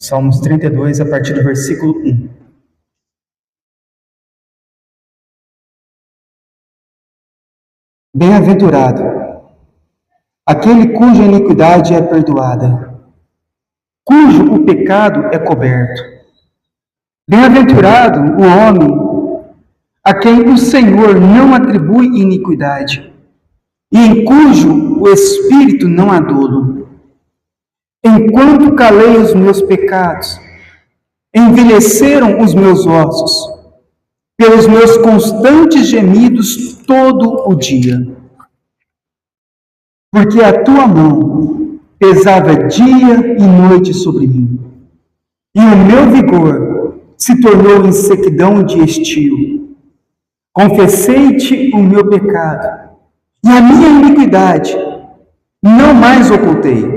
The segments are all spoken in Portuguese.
Salmos 32, a partir do versículo 1. Bem-aventurado aquele cuja iniquidade é perdoada, cujo o pecado é coberto. Bem-aventurado o homem a quem o Senhor não atribui iniquidade, e em cujo o espírito não há dolo. Enquanto calei os meus pecados, envelheceram os meus ossos, pelos meus constantes gemidos todo o dia. Porque a tua mão pesava dia e noite sobre mim, e o meu vigor se tornou em sequidão de estio. Confessei-te o meu pecado, e a minha iniquidade não mais ocultei.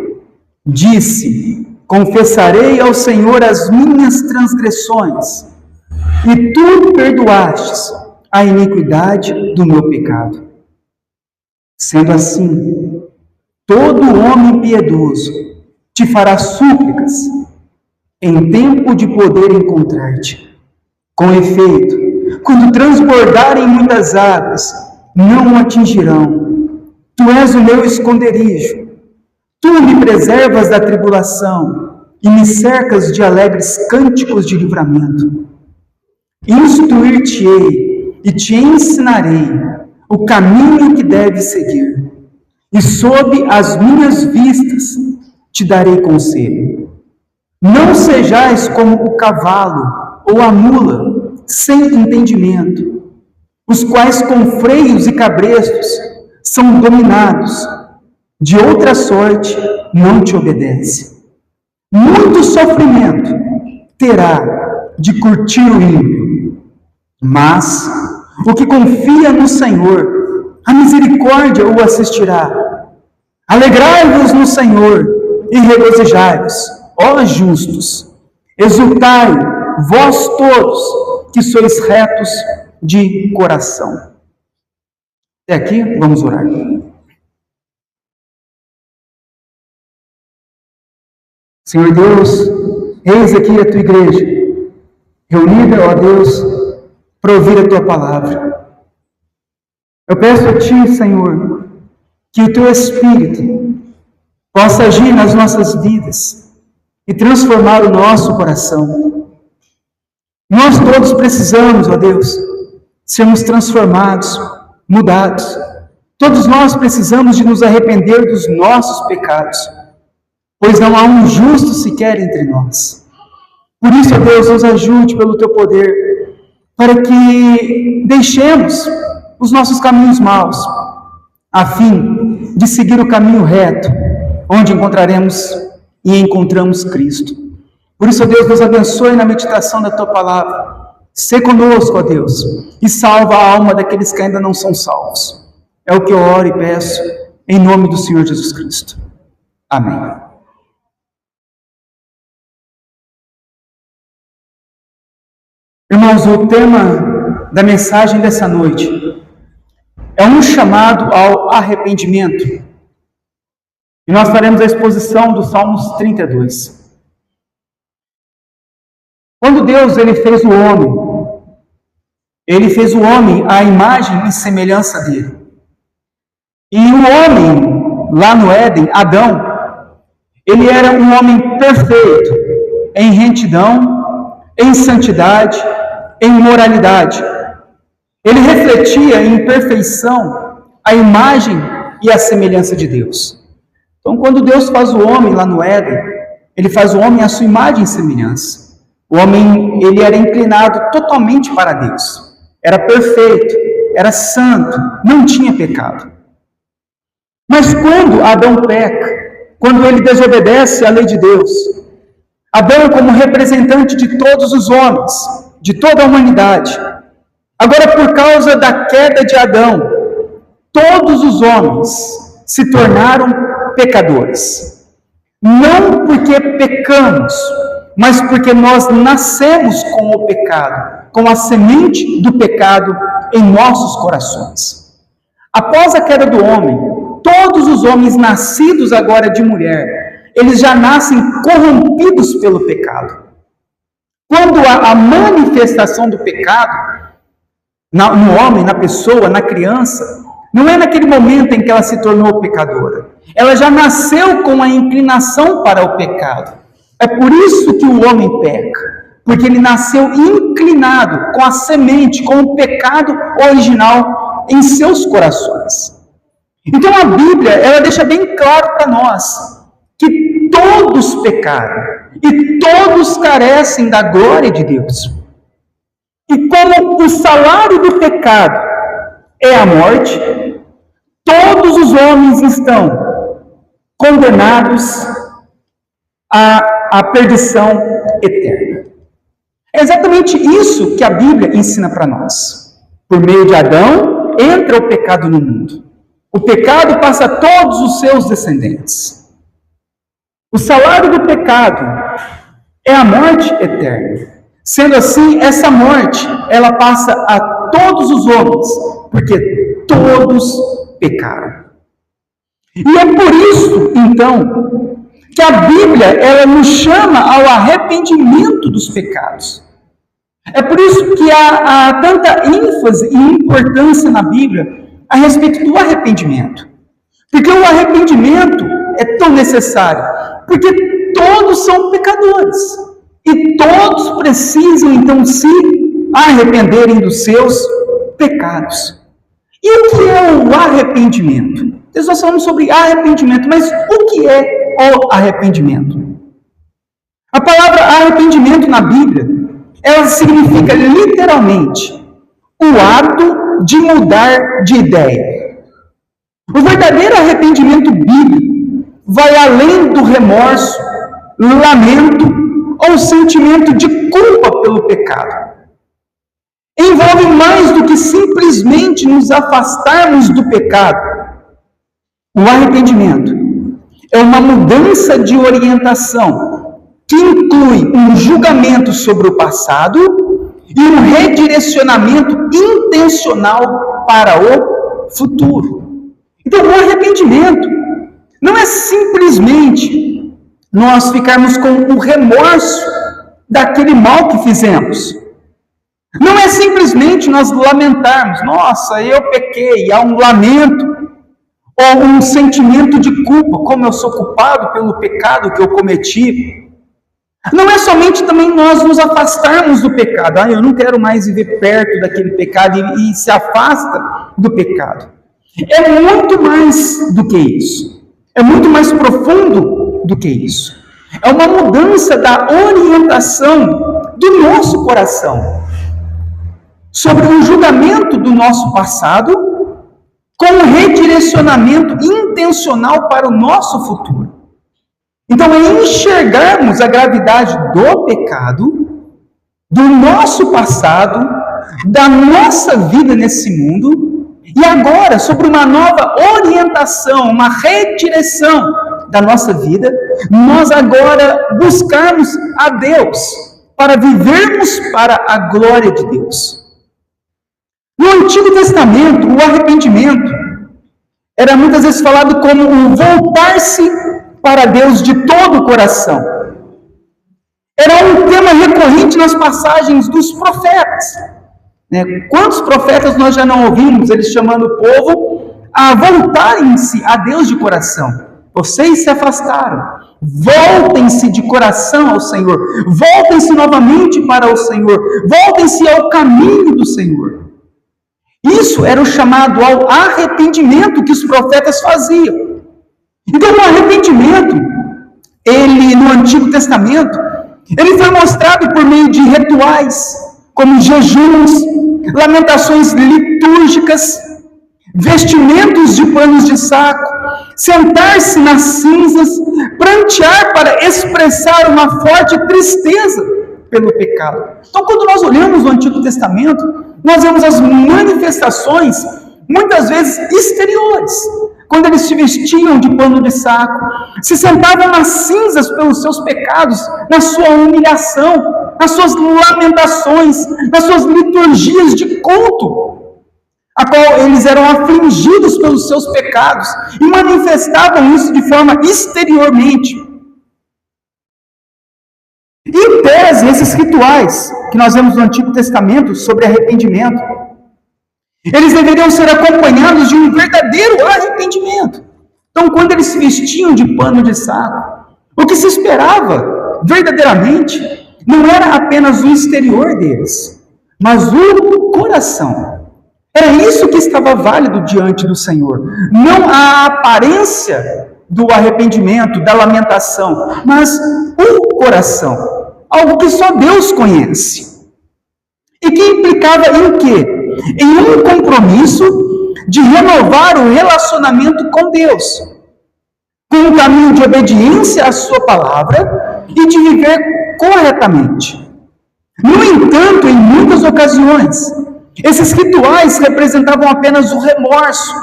Disse: confessarei ao Senhor as minhas transgressões, e tu perdoastes a iniquidade do meu pecado. Sendo assim, todo homem piedoso te fará súplicas em tempo de poder encontrar-te. Com efeito, quando transbordarem muitas águas, não o atingirão. Tu és o meu esconderijo. Tu me preservas da tribulação e me cercas de alegres cânticos de livramento. Instruir-te-ei e te ensinarei o caminho que deves seguir, e sob as minhas vistas te darei conselho. Não sejais como o cavalo ou a mula sem entendimento, os quais com freios e cabrestos são dominados. De outra sorte não te obedece. Muito sofrimento terá de curtir o ímpio, mas o que confia no Senhor, a misericórdia o assistirá. Alegrai-vos no Senhor e regozijai-vos, ó justos. Exultai, vós todos que sois retos de coração. Até aqui, vamos orar. Senhor Deus, eis aqui a tua igreja, reunida, ó Deus, para ouvir a tua palavra. Eu peço a ti, Senhor, que o teu Espírito possa agir nas nossas vidas e transformar o nosso coração. Nós todos precisamos, ó Deus, sermos transformados, mudados. Todos nós precisamos de nos arrepender dos nossos pecados, pois não há um justo sequer entre nós. Por isso, ó Deus, nos ajude pelo teu poder, para que deixemos os nossos caminhos maus, a fim de seguir o caminho reto, onde encontraremos e encontramos Cristo. Por isso, ó Deus, nos abençoe na meditação da tua palavra. Sê conosco, ó Deus, e salva a alma daqueles que ainda não são salvos. É o que eu oro e peço, em nome do Senhor Jesus Cristo. Amém. Irmãos, o tema da mensagem dessa noite é um chamado ao arrependimento. E nós faremos a exposição do Salmos 32. Quando Deus fez o homem à imagem e semelhança dele. E o homem, lá no Éden, Adão, ele era um homem perfeito, em retidão, em santidade, em moralidade. Ele refletia em perfeição a imagem e a semelhança de Deus. Então, quando Deus faz o homem lá no Éden, ele faz o homem à sua imagem e semelhança. O homem, ele era inclinado totalmente para Deus. Era perfeito, era santo, não tinha pecado. Mas quando Adão peca, quando ele desobedece à lei de Deus, Adão, como representante de todos os homens, de toda a humanidade, agora por causa da queda de Adão, todos os homens se tornaram pecadores. Não porque pecamos, mas porque nós nascemos com o pecado, com a semente do pecado em nossos corações. Após a queda do homem, todos os homens nascidos agora de mulher, eles já nascem corrompidos pelo pecado. Quando há a manifestação do pecado no homem, na pessoa, na criança, não é naquele momento em que ela se tornou pecadora. Ela já nasceu com a inclinação para o pecado. É por isso que o homem peca, porque ele nasceu inclinado com a semente, com o pecado original em seus corações. Então a Bíblia, ela deixa bem claro para nós que todos pecaram e todos carecem da glória de Deus. E como o salário do pecado é a morte, todos os homens estão condenados à perdição eterna. É exatamente isso que a Bíblia ensina para nós. Por meio de Adão, entra o pecado no mundo. O pecado passa a todos os seus descendentes. O salário do pecado é a morte eterna. Sendo assim, essa morte, ela passa a todos os homens, porque todos pecaram. E é por isso, então, que a Bíblia, ela nos chama ao arrependimento dos pecados. É por isso que há tanta ênfase e importância na Bíblia a respeito do arrependimento. Porque o arrependimento é tão necessário, porque todos são pecadores. E todos precisam, então, se arrependerem dos seus pecados. E o que é o arrependimento? Nós falamos sobre arrependimento, mas o que é o arrependimento? A palavra arrependimento na Bíblia, ela significa literalmente o ato de mudar de ideia. O verdadeiro arrependimento bíblico vai além do remorso, lamento ou sentimento de culpa pelo pecado. Envolve mais do que simplesmente nos afastarmos do pecado. O arrependimento é uma mudança de orientação que inclui um julgamento sobre o passado e um redirecionamento intencional para o futuro. Então, o arrependimento não é simplesmente nós ficarmos com o remorso daquele mal que fizemos. Não é simplesmente nós lamentarmos, nossa, eu pequei, há um lamento, ou um sentimento de culpa, como eu sou culpado pelo pecado que eu cometi. Não é somente também nós nos afastarmos do pecado, eu não quero mais viver perto daquele pecado e se afasta do pecado. É muito mais do que isso, é muito mais profundo do que isso. É uma mudança da orientação do nosso coração sobre o julgamento do nosso passado com um redirecionamento intencional para o nosso futuro. Então, é enxergarmos a gravidade do pecado, do nosso passado, da nossa vida nesse mundo, e agora, sobre uma nova orientação, uma redireção da nossa vida, nós agora buscarmos a Deus, para vivermos para a glória de Deus. No Antigo Testamento, o arrependimento era muitas vezes falado como um voltar-se para Deus de todo o coração. Era um tema recorrente nas passagens dos profetas. Quantos profetas nós já não ouvimos, eles chamando o povo a voltarem-se a Deus de coração? Vocês se afastaram, voltem-se de coração ao Senhor, voltem-se novamente para o Senhor, voltem-se ao caminho do Senhor. Isso era o chamado ao arrependimento que os profetas faziam. Então, o arrependimento, ele no Antigo Testamento, ele foi mostrado por meio de rituais, como jejuns, lamentações litúrgicas, vestimentos de panos de saco, sentar-se nas cinzas, prantear para expressar uma forte tristeza pelo pecado. Então, quando nós olhamos o Antigo Testamento, nós vemos as manifestações, muitas vezes exteriores, quando eles se vestiam de pano de saco, se sentavam nas cinzas pelos seus pecados, na sua humilhação, nas suas lamentações, nas suas liturgias de culto, a qual eles eram afligidos pelos seus pecados e manifestavam isso de forma exteriormente. E em tese, esses rituais que nós vemos no Antigo Testamento sobre arrependimento, eles deveriam ser acompanhados de um verdadeiro arrependimento. Então, quando eles se vestiam de pano de saco, o que se esperava verdadeiramente não era apenas o exterior deles, mas o coração. Era isso que estava válido diante do Senhor. Não a aparência do arrependimento, da lamentação, mas o coração. Algo que só Deus conhece. E que implicava em quê? Em um compromisso de renovar o relacionamento com Deus, com um caminho de obediência à sua palavra e de viver corretamente. No entanto, em muitas ocasiões, esses rituais representavam apenas o remorso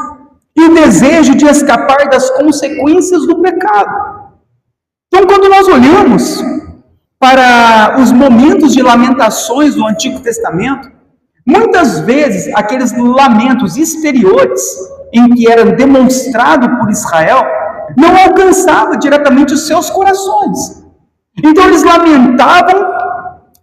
e o desejo de escapar das consequências do pecado. Então, quando nós olhamos para os momentos de lamentações do Antigo Testamento, muitas vezes aqueles lamentos exteriores em que era demonstrado por Israel não alcançavam diretamente os seus corações. Então eles lamentavam,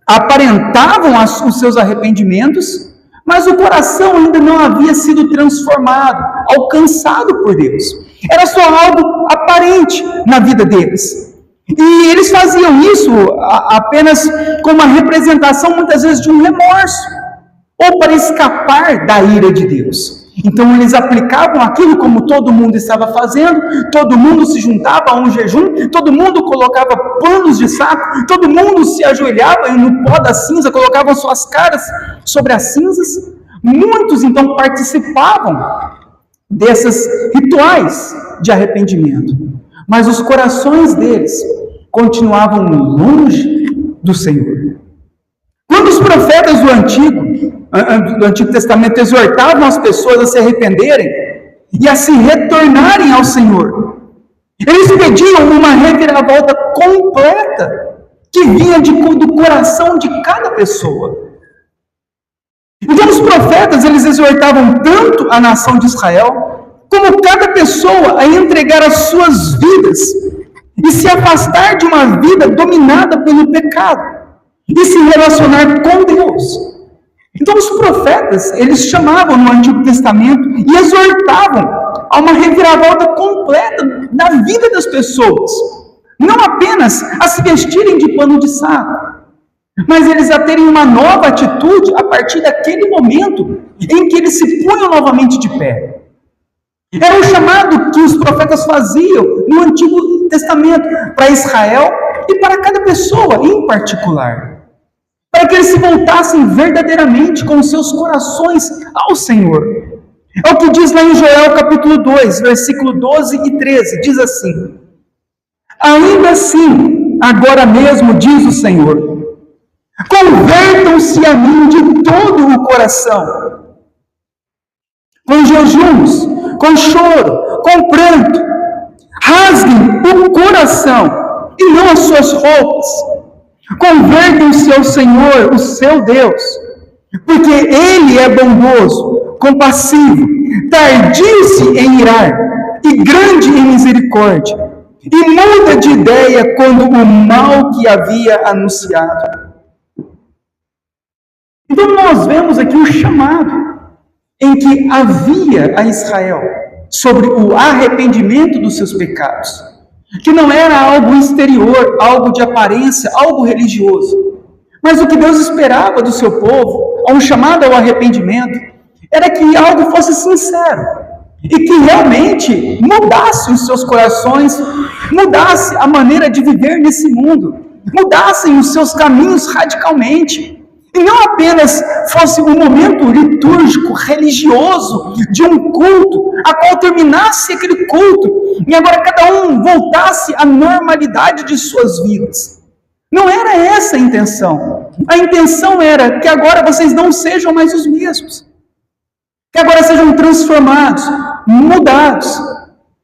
aparentavam os seus arrependimentos, mas o coração ainda não havia sido transformado, alcançado por Deus. Era só algo aparente na vida deles. E eles faziam isso apenas como uma representação, muitas vezes, de um remorso, ou para escapar da ira de Deus. Então eles aplicavam aquilo como todo mundo estava fazendo, todo mundo se juntava a um jejum, todo mundo colocava panos de saco, todo mundo se ajoelhava no pó da cinza, colocavam suas caras sobre as cinzas. Muitos então participavam desses rituais de arrependimento, mas os corações deles continuavam longe do Senhor. Quando os profetas do Antigo Testamento exortavam as pessoas a se arrependerem e a se retornarem ao Senhor, eles pediam uma reviravolta completa que vinha do coração de cada pessoa. Então os profetas, eles exortavam tanto a nação de Israel, como cada pessoa a entregar as suas vidas e se afastar de uma vida dominada pelo pecado e se relacionar com Deus. Então os profetas, eles chamavam no Antigo Testamento e exortavam a uma reviravolta completa da vida das pessoas. Não apenas a se vestirem de pano de saco, mas eles a terem uma nova atitude a partir daquele momento em que eles se punham novamente de pé. Era o chamado que os profetas faziam no Antigo Testamento para Israel e para cada pessoa em particular, para que eles se voltassem verdadeiramente com os seus corações ao Senhor. É o que diz lá em Joel capítulo 2, versículo 12 e 13, diz assim: ainda assim, agora mesmo, diz o Senhor, convertam-se a mim de todo o coração, com jejuns, com choro, com pranto, rasguem o coração e não as suas roupas, convertam-se ao Senhor, o seu Deus, porque Ele é bondoso, compassivo, tardio-se em irar e grande em misericórdia, e muda de ideia quando o mal que havia anunciado. Então nós vemos aqui o chamado em que havia a Israel sobre o arrependimento dos seus pecados, que não era algo exterior, algo de aparência, algo religioso, mas o que Deus esperava do seu povo, ao chamado ao arrependimento, era que algo fosse sincero e que realmente mudasse os seus corações, mudasse a maneira de viver nesse mundo, mudassem os seus caminhos radicalmente. E não apenas fosse um momento litúrgico, religioso, de um culto, a qual terminasse aquele culto, e agora cada um voltasse à normalidade de suas vidas. Não era essa a intenção. A intenção era que agora vocês não sejam mais os mesmos. Que agora sejam transformados, mudados.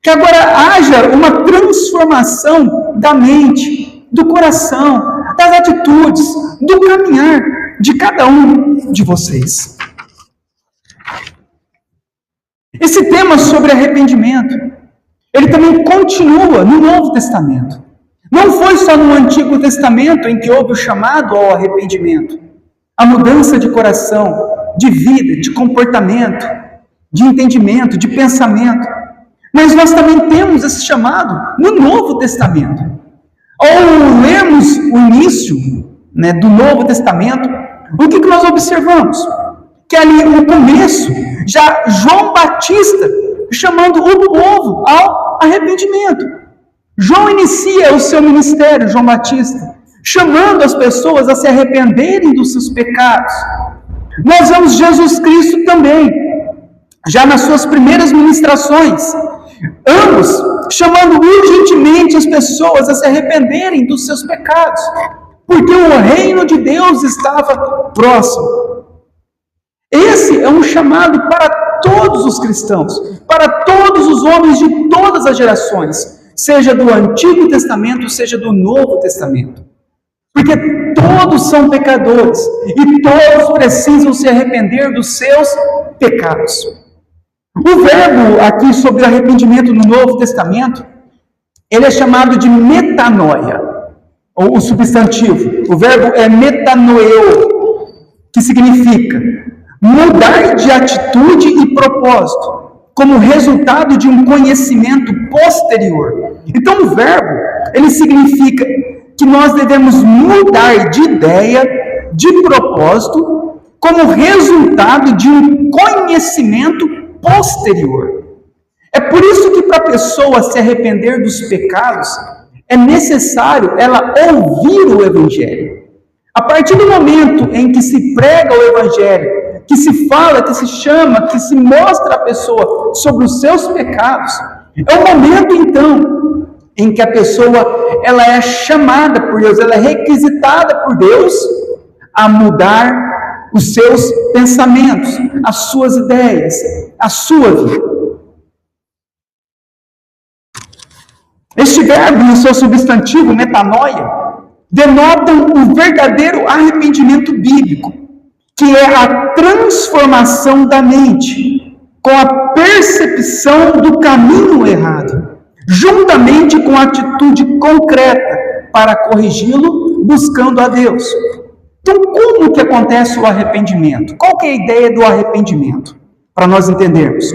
Que agora haja uma transformação da mente, do coração, das atitudes, do caminhar de cada um de vocês. Esse tema sobre arrependimento, ele também continua no Novo Testamento. Não foi só no Antigo Testamento em que houve o chamado ao arrependimento, a mudança de coração, de vida, de comportamento, de entendimento, de pensamento. Mas nós também temos esse chamado no Novo Testamento. Ao lermos o início, do Novo Testamento, o que nós observamos? Que ali no começo, já João Batista chamando o povo ao arrependimento. João inicia o seu ministério, João Batista, chamando as pessoas a se arrependerem dos seus pecados. Nós vemos Jesus Cristo também, já nas suas primeiras ministrações, ambos chamando urgentemente as pessoas a se arrependerem dos seus pecados, porque o reino de Deus estava próximo. Esse é um chamado para todos os cristãos, para todos os homens de todas as gerações, seja do Antigo Testamento, seja do Novo Testamento. Porque todos são pecadores e todos precisam se arrepender dos seus pecados. O verbo aqui sobre arrependimento no Novo Testamento, ele é chamado de metanoia, ou o substantivo. O verbo é metanoeo, que significa mudar de atitude e propósito, como resultado de um conhecimento posterior. Então, o verbo, ele significa que nós devemos mudar de ideia, de propósito, como resultado de um conhecimento posterior. É por isso que para a pessoa se arrepender dos pecados, é necessário ela ouvir o Evangelho. A partir do momento em que se prega o Evangelho, que se fala, que se chama, que se mostra a pessoa sobre os seus pecados, é o momento então em que a pessoa ela é chamada por Deus, ela é requisitada por Deus a mudar os seus pensamentos, as suas ideias, a sua vida. Este verbo, no seu substantivo, metanoia, denotam o verdadeiro arrependimento bíblico, que é a transformação da mente, com a percepção do caminho errado, juntamente com a atitude concreta para corrigi-lo, buscando a Deus. Então, como que acontece o arrependimento? Qual que é a ideia do arrependimento? Para nós entendermos.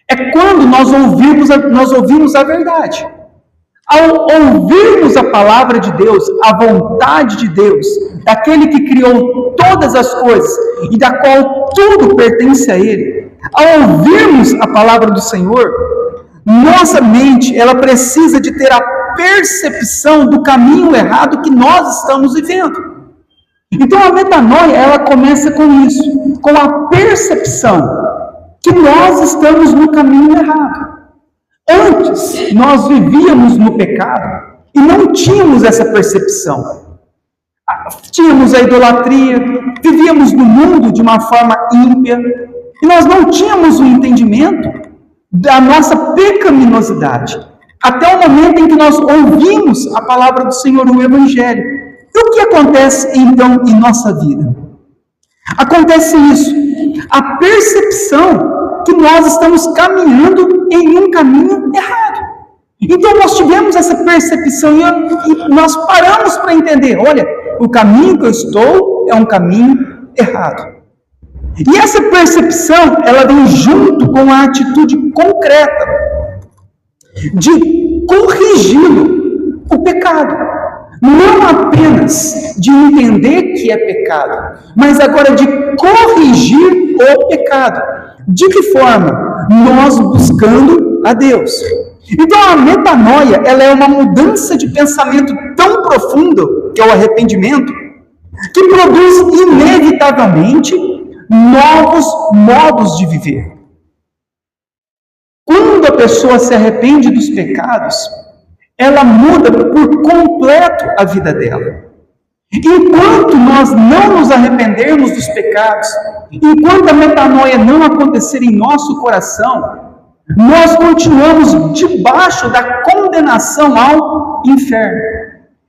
É quando nós ouvimos a verdade. Ao ouvirmos a palavra de Deus, a vontade de Deus, daquele que criou todas as coisas e da qual tudo pertence a Ele, ao ouvirmos a palavra do Senhor, nossa mente ela precisa de ter a percepção do caminho errado que nós estamos vivendo. Então a metanoia ela começa com isso, com a percepção que nós estamos no caminho errado. Antes, nós vivíamos no pecado e não tínhamos essa percepção. Tínhamos a idolatria, vivíamos no mundo de uma forma ímpia e nós não tínhamos o entendimento da nossa pecaminosidade. Até o momento em que nós ouvimos a palavra do Senhor, o Evangelho. E o que acontece então em nossa vida? Acontece isso, a percepção que nós estamos caminhando em um caminho errado. Então nós tivemos essa percepção e nós paramos para entender, olha, o caminho que eu estou é um caminho errado. E essa percepção, ela vem junto com a atitude concreta de corrigi-lo, o pecado. Não apenas de entender que é pecado, mas agora de corrigir o pecado. De que forma? Nós buscando a Deus. Então a metanoia, ela é uma mudança de pensamento tão profundo, que é o arrependimento, que produz inevitavelmente novos modos de viver. Quando a pessoa se arrepende dos pecados, ela muda por completo a vida dela. Enquanto nós não nos arrependermos dos pecados, enquanto a metanoia não acontecer em nosso coração, nós continuamos debaixo da condenação ao inferno.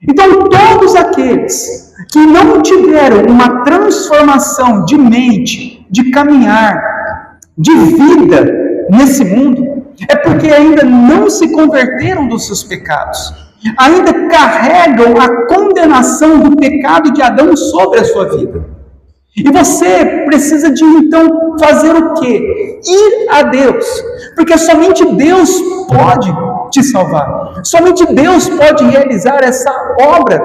Então, todos aqueles que não tiveram uma transformação de mente, de caminhar, de vida nesse mundo, é porque ainda não se converteram dos seus pecados. ainda carregam a condenação do pecado de Adão sobre a sua vida. E você precisa de então fazer o quê? Ir a Deus, porque somente Deus pode te salvar. Somente Deus pode realizar essa obra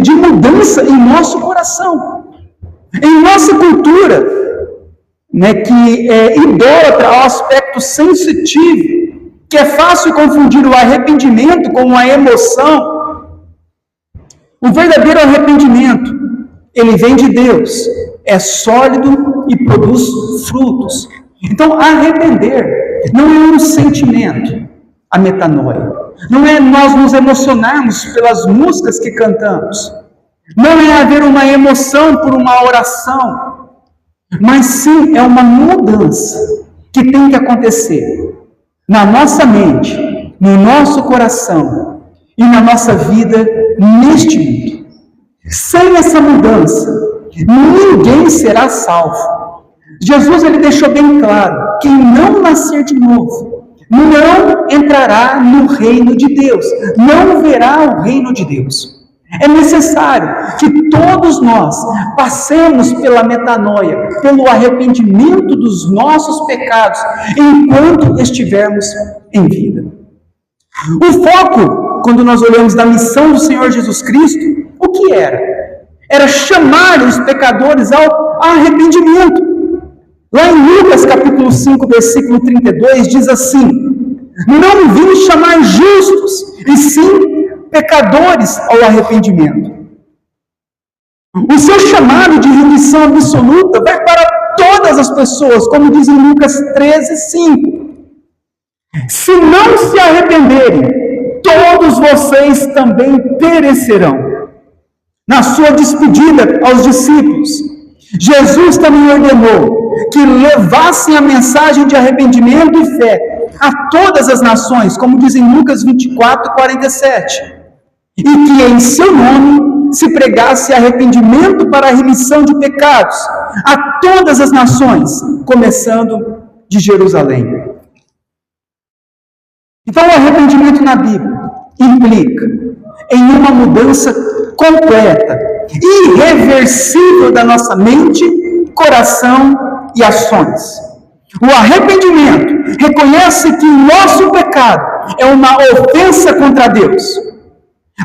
de mudança em nosso coração. Em nossa cultura, que é idólatra ao aspecto sensitivo, que é fácil confundir o arrependimento com uma emoção, o verdadeiro arrependimento, ele vem de Deus, é sólido e produz frutos. Então, arrepender não é um sentimento, a metanoia. Não é nós nos emocionarmos pelas músicas que cantamos. Não é haver uma emoção por uma oração. Mas sim, é uma mudança que tem que acontecer na nossa mente, no nosso coração e na nossa vida neste mundo. Sem essa mudança, ninguém será salvo. Jesus ele deixou bem claro: quem não nascer de novo, não entrará no reino de Deus, não verá o reino de Deus. É necessário que todos nós passemos pela metanoia, pelo arrependimento dos nossos pecados, enquanto estivermos em vida. O foco, quando nós olhamos da missão do Senhor Jesus Cristo, o que era? Era chamar os pecadores ao arrependimento. Lá em Lucas capítulo 5, versículo 32, diz assim: não vim chamar justos, e sim pecadores ao arrependimento. O seu chamado de remissão absoluta vai para todas as pessoas, como diz em Lucas 13, 5. Se não se arrependerem, todos vocês também perecerão. Na sua despedida aos discípulos, Jesus também ordenou que levassem a mensagem de arrependimento e fé a todas as nações, como diz em Lucas 24, 47. E que em seu nome se pregasse arrependimento para a remissão de pecados a todas as nações, começando de Jerusalém. Então, o arrependimento na Bíblia implica em uma mudança completa, irreversível da nossa mente, coração e ações. O arrependimento reconhece que o nosso pecado é uma ofensa contra Deus.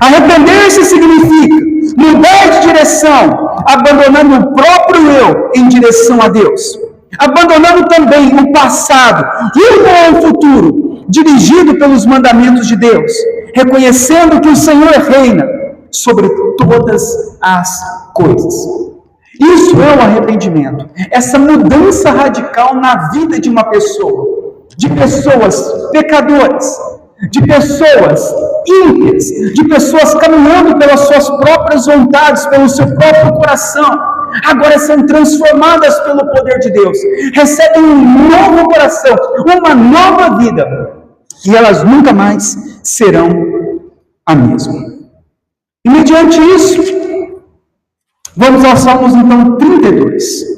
Arrepender-se significa mudar de direção, abandonando o próprio eu em direção a Deus. Abandonando também o passado e o futuro, dirigido pelos mandamentos de Deus, reconhecendo que o Senhor reina sobre todas as coisas. Isso é o arrependimento, essa mudança radical na vida de uma pessoa, de pessoas pecadoras, de pessoas ímpias, de pessoas caminhando pelas suas próprias vontades, pelo seu próprio coração, agora são transformadas pelo poder de Deus, recebem um novo coração, uma nova vida, e elas nunca mais serão a mesma. E mediante isso, vamos aos Salmos então 32.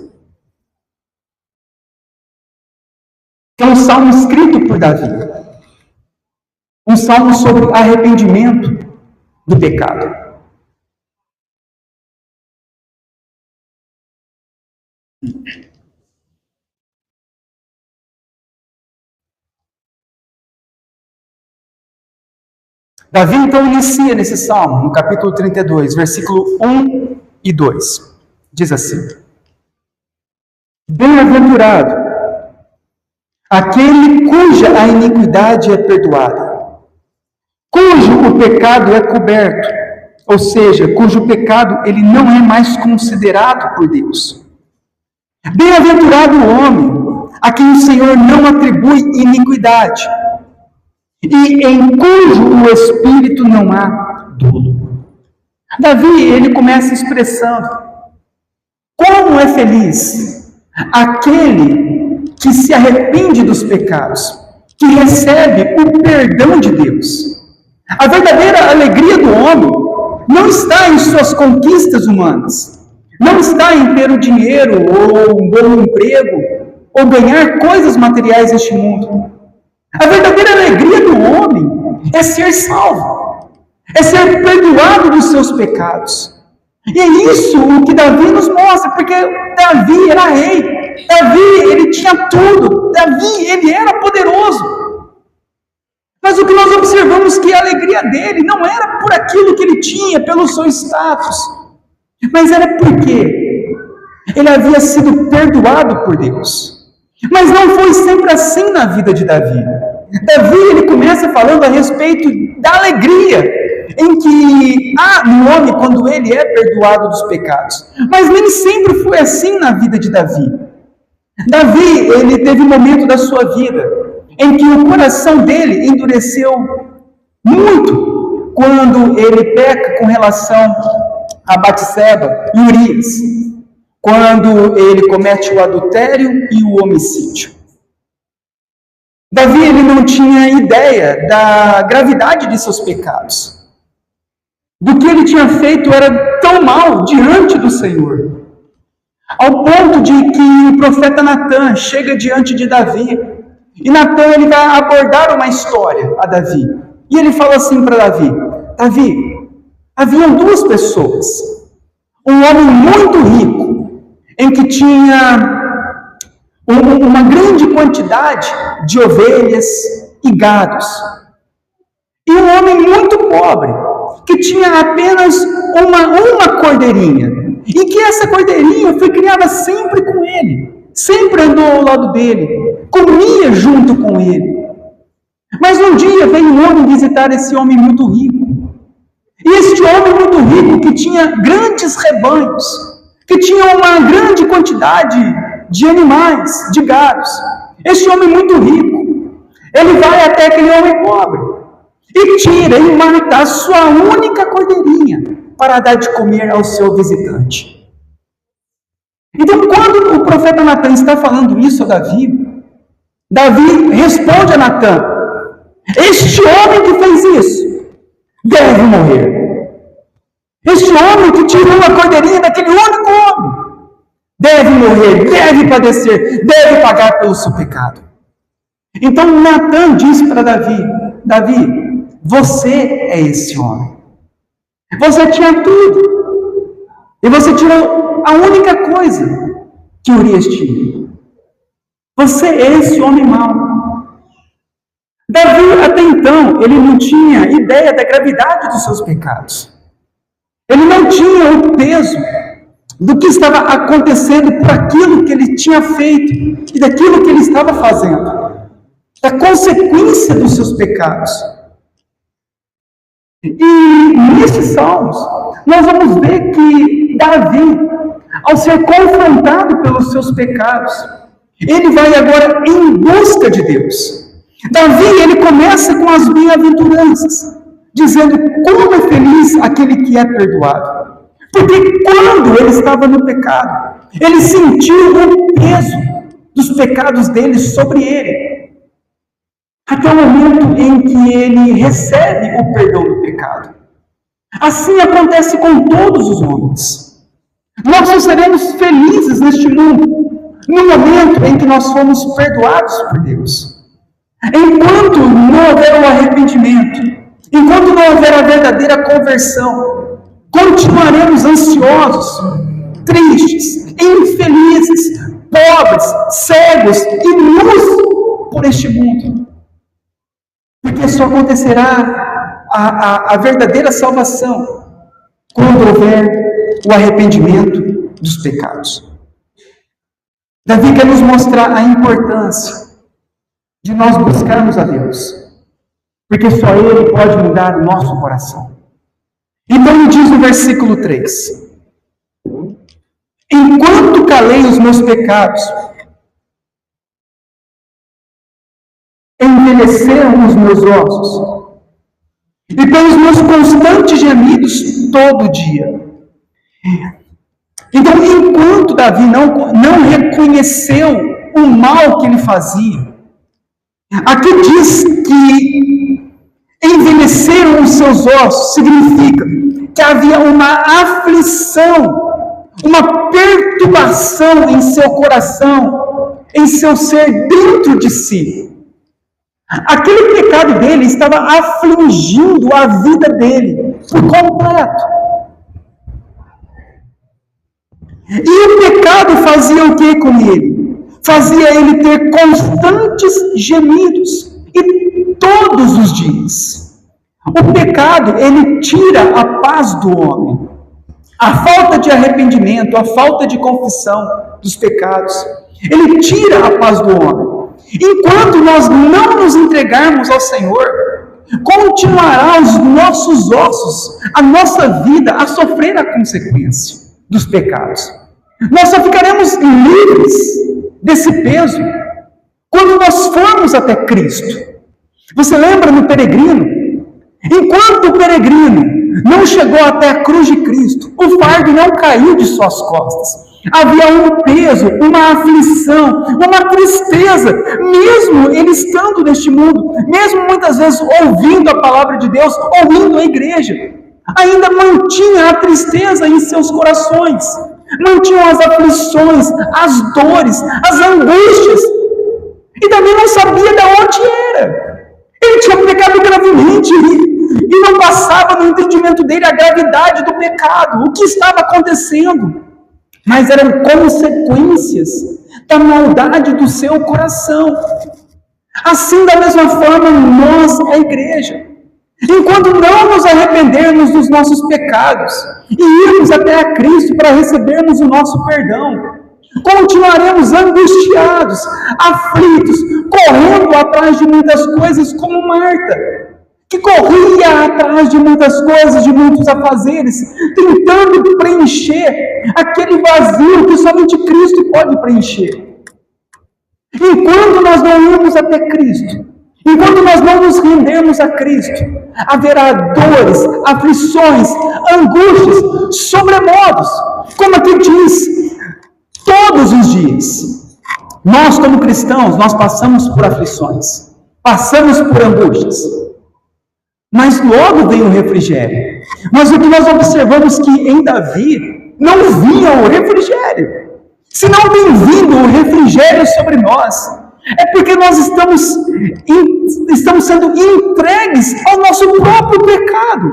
Que é um salmo escrito por Davi. Um salmo sobre arrependimento do pecado. Davi então inicia nesse salmo, no capítulo 32, versículo 1 e 2. Diz assim: bem-aventurado aquele cuja a iniquidade é perdoada, cujo o pecado é coberto, ou seja, cujo pecado ele não é mais considerado por Deus. Bem-aventurado o homem a quem o Senhor não atribui iniquidade, e em cujo o espírito não há dolo. Davi, ele começa expressando como é feliz aquele que se arrepende dos pecados, que recebe o perdão de Deus. A verdadeira alegria do homem não está em suas conquistas humanas, não está em ter o dinheiro, ou um bom emprego, ou ganhar coisas materiais deste mundo. A verdadeira alegria do homem é ser salvo, é ser perdoado dos seus pecados. E é isso o que Davi nos mostra, porque Davi era rei, Davi ele tinha tudo, Davi ele era poderoso. Mas o que nós observamos que a alegria dele não era por aquilo que ele tinha, pelo seu status, mas era porque ele havia sido perdoado por Deus. Mas não foi sempre assim na vida de Davi. Davi ele começa falando a respeito da alegria em que há no homem quando ele é perdoado dos pecados. Mas nem sempre foi assim na vida de Davi. Davi ele teve um momento da sua vida em que o coração dele endureceu muito quando ele peca com relação a Batseba e Urias, quando ele comete o adultério e o homicídio. Davi ele não tinha ideia da gravidade de seus pecados. Do que ele tinha feito era tão mal diante do Senhor, ao ponto de que o profeta Natã chega diante de Davi, e Natã ele vai abordar uma história a Davi, e ele fala assim para Davi: Davi, haviam duas pessoas, um homem muito rico, em que tinha uma grande quantidade de ovelhas e gados, e um homem muito pobre, que tinha apenas uma cordeirinha, e que essa cordeirinha foi criada sempre com ele, sempre andou ao lado dele, comia junto com ele. Mas um dia veio um homem visitar esse homem muito rico, e este homem muito rico, que tinha grandes rebanhos, que tinha uma grande quantidade de animais, de gados, este homem muito rico, ele vai até aquele homem pobre, e tira e mata a sua única cordeirinha para dar de comer ao seu visitante. Então, quando o profeta Natã está falando isso a Davi, Davi responde a Natã: este homem que fez isso deve morrer. Este homem que tirou a cordeirinha daquele único homem deve morrer, deve padecer, deve pagar pelo seu pecado. Então Natã diz para Davi: Davi, você é esse homem. Você tinha tudo, e você tirou a única coisa que Urias tinha. Você é esse homem mau. Davi, até então, ele não tinha ideia da gravidade dos seus pecados. Ele não tinha o peso do que estava acontecendo por aquilo que ele tinha feito e daquilo que ele estava fazendo, da consequência dos seus pecados. E nesses salmos, nós vamos ver que Davi, ao ser confrontado pelos seus pecados, ele vai agora em busca de Deus. Davi, ele começa com as bem-aventuranças, dizendo como é feliz aquele que é perdoado. Porque quando ele estava no pecado, ele sentiu o peso dos pecados dele sobre ele, até o momento em que ele recebe o perdão do pecado. Assim acontece com todos os homens. Nós não seremos felizes neste mundo no momento em que nós fomos perdoados por Deus. Enquanto não houver o arrependimento, enquanto não houver a verdadeira conversão, continuaremos ansiosos, tristes, infelizes, pobres, cegos e nus por este mundo. Porque só acontecerá a verdadeira salvação quando houver o arrependimento dos pecados. Davi quer nos mostrar a importância de nós buscarmos a Deus, porque só Ele pode mudar o nosso coração. Então ele diz no versículo 3: enquanto calei os meus pecados, envelheceram os meus ossos, e pelos meus constantes gemidos todo dia. Então, enquanto Davi não reconheceu o mal que ele fazia, aqui diz que envelheceram os seus ossos, significa que havia uma aflição, uma perturbação em seu coração, em seu ser dentro de si. Aquele pecado dele estava afligindo a vida dele por completo. E o pecado fazia o que com ele? Fazia ele ter constantes gemidos, e todos os dias. O pecado, ele tira a paz do homem. A falta de arrependimento, a falta de confissão dos pecados, ele tira a paz do homem. Enquanto nós não nos entregarmos ao Senhor, continuará os nossos ossos, a nossa vida, a sofrer a consequência dos pecados. Nós só ficaremos livres desse peso quando nós formos até Cristo. Você lembra no peregrino? Enquanto o peregrino não chegou até a cruz de Cristo, o fardo não caiu de suas costas. Havia um peso, uma aflição, uma tristeza, mesmo ele estando neste mundo, mesmo muitas vezes ouvindo a palavra de Deus, ouvindo a igreja, ainda mantinha a tristeza em seus corações, mantinham as aflições, as dores, as angústias, e também não sabia de onde era. Ele tinha pecado gravemente e não passava no entendimento dele a gravidade do pecado, o que estava acontecendo. Mas eram consequências da maldade do seu coração. Assim, da mesma forma, nós, a igreja, enquanto não nos arrependermos dos nossos pecados e irmos até a Cristo para recebermos o nosso perdão, continuaremos angustiados, aflitos, correndo atrás de muitas coisas, como Marta, que corria atrás de muitas coisas, de muitos afazeres, tentando preencher aquele vazio que somente Cristo pode preencher. Enquanto nós não irmos até Cristo, enquanto nós não nos rendermos a Cristo, haverá dores, aflições, angústias, sobremodos, como aqui diz, todos os dias. Nós, como cristãos, nós passamos por aflições, passamos por angústias, mas logo vem o refrigério. Mas o que nós observamos que em Davi não vinha o refrigério. Se não tem vindo o refrigério sobre nós, é porque nós estamos sendo entregues ao nosso próprio pecado.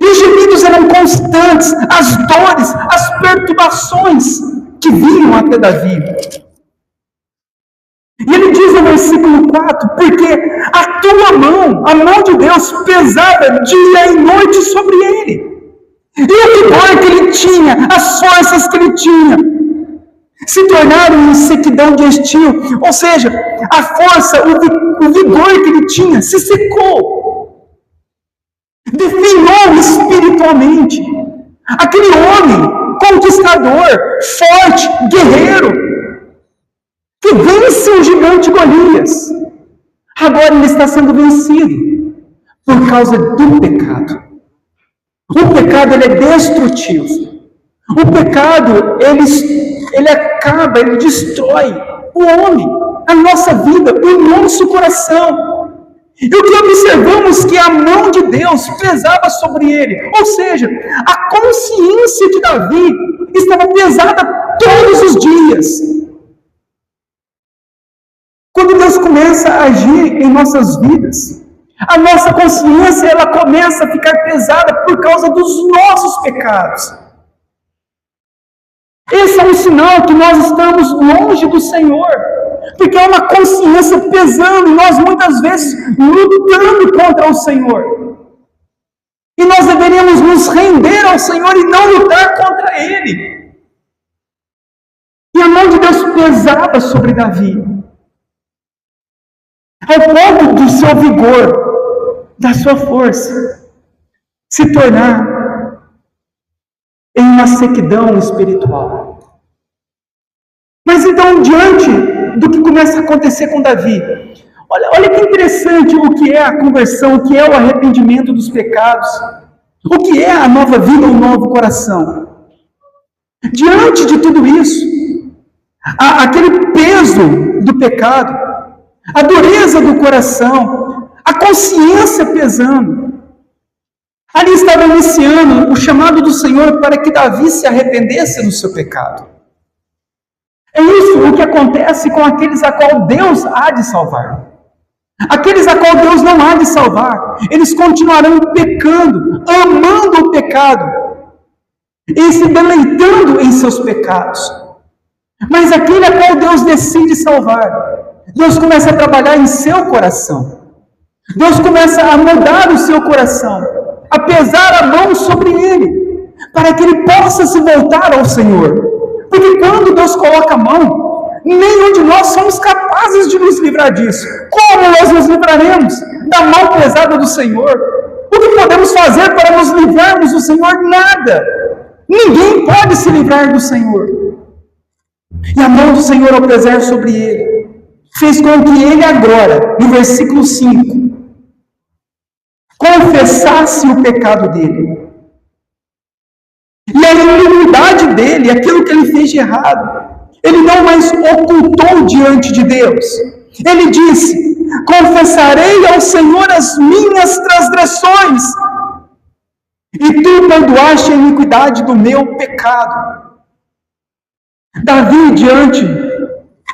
E os gemidos eram constantes, as dores, as perturbações que vinham até Davi. E ele diz no versículo 4, porque a tua mão, a mão de Deus, pesava dia e noite sobre ele. E o vigor que ele tinha, as forças que ele tinha, se tornaram em sequidão de estio. Ou seja, a força, o vigor que ele tinha, se secou. Definhou espiritualmente. Aquele homem, conquistador, forte, guerreiro, que vence o gigante Golias, agora ele está sendo vencido por causa do pecado. O pecado, ele é destrutivo. O pecado, ele acaba, ele destrói o homem, a nossa vida, o nosso coração. E o que observamos que a mão de Deus pesava sobre ele, ou seja, a consciência de Davi estava pesada todos os dias. Quando Deus começa a agir em nossas vidas, a nossa consciência ela começa a ficar pesada por causa dos nossos pecados. Esse é um sinal que nós estamos longe do Senhor, porque é uma consciência pesando, e nós muitas vezes lutando contra o Senhor. E nós deveríamos nos render ao Senhor e não lutar contra Ele. E a mão de Deus pesava sobre Davi, ao ponto do seu vigor, da sua força, se tornar em uma sequidão espiritual. Mas então, diante do que começa a acontecer com Davi, olha que interessante o que é a conversão, o que é o arrependimento dos pecados, o que é a nova vida, o novo coração. Diante de tudo isso, aquele peso do pecado, a dureza do coração, a consciência pesando. Ali estava iniciando o chamado do Senhor para que Davi se arrependesse do seu pecado. É isso o que acontece com aqueles a qual Deus há de salvar. Aqueles a qual Deus não há de salvar, eles continuarão pecando, amando o pecado e se deleitando em seus pecados. Mas aquele a qual Deus decide salvar, Deus começa a trabalhar em seu coração. Deus começa a mudar o seu coração, a pesar a mão sobre ele, para que ele possa se voltar ao Senhor. Porque quando Deus coloca a mão, nenhum de nós somos capazes de nos livrar disso. Como nós nos livraremos da mão pesada do Senhor? O que podemos fazer para nos livrarmos do Senhor? Nada. Ninguém pode se livrar do Senhor. E a mão do Senhor, ao pesar sobre ele, fez com que ele agora, no versículo 5, confessasse o pecado dele. E a iniquidade dele, aquilo que ele fez de errado, ele não mais ocultou diante de Deus. Ele disse: confessarei ao Senhor as minhas transgressões, e tu perdoaste a iniquidade do meu pecado. Davi, diante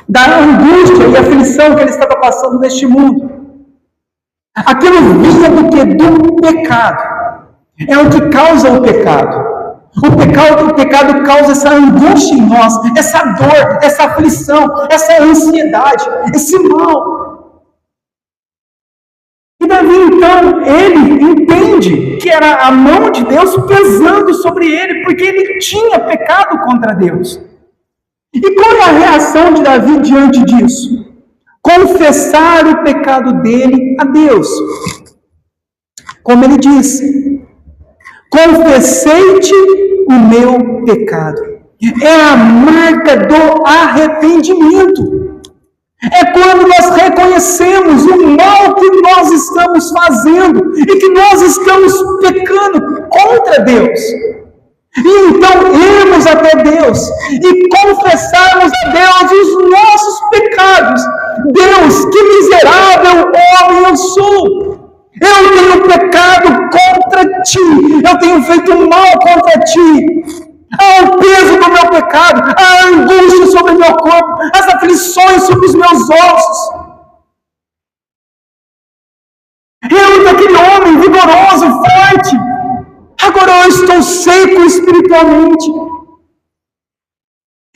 da angústia e aflição que ele estava passando neste mundo, aquilo vinha do que? Do pecado. É o que causa o pecado. O pecado causa essa angústia em nós, essa dor, essa aflição, essa ansiedade, esse mal. E Davi, então, ele entende que era a mão de Deus pesando sobre ele, porque ele tinha pecado contra Deus. E qual é a reação de Davi diante disso? Confessar o pecado dele a Deus. Como ele disse: confessei-te o meu pecado. É a marca do arrependimento. É quando nós reconhecemos o mal que nós estamos fazendo e que nós estamos pecando contra Deus. E então irmos até Deus e confessarmos a Deus os nossos pecados. Deus, que miserável homem eu sou! Eu tenho pecado contra ti, eu tenho feito mal contra ti. O peso do meu pecado, a angústia sobre o meu corpo, as aflições sobre os meus ossos. Eu, daquele homem vigoroso, forte, agora eu estou seco espiritualmente.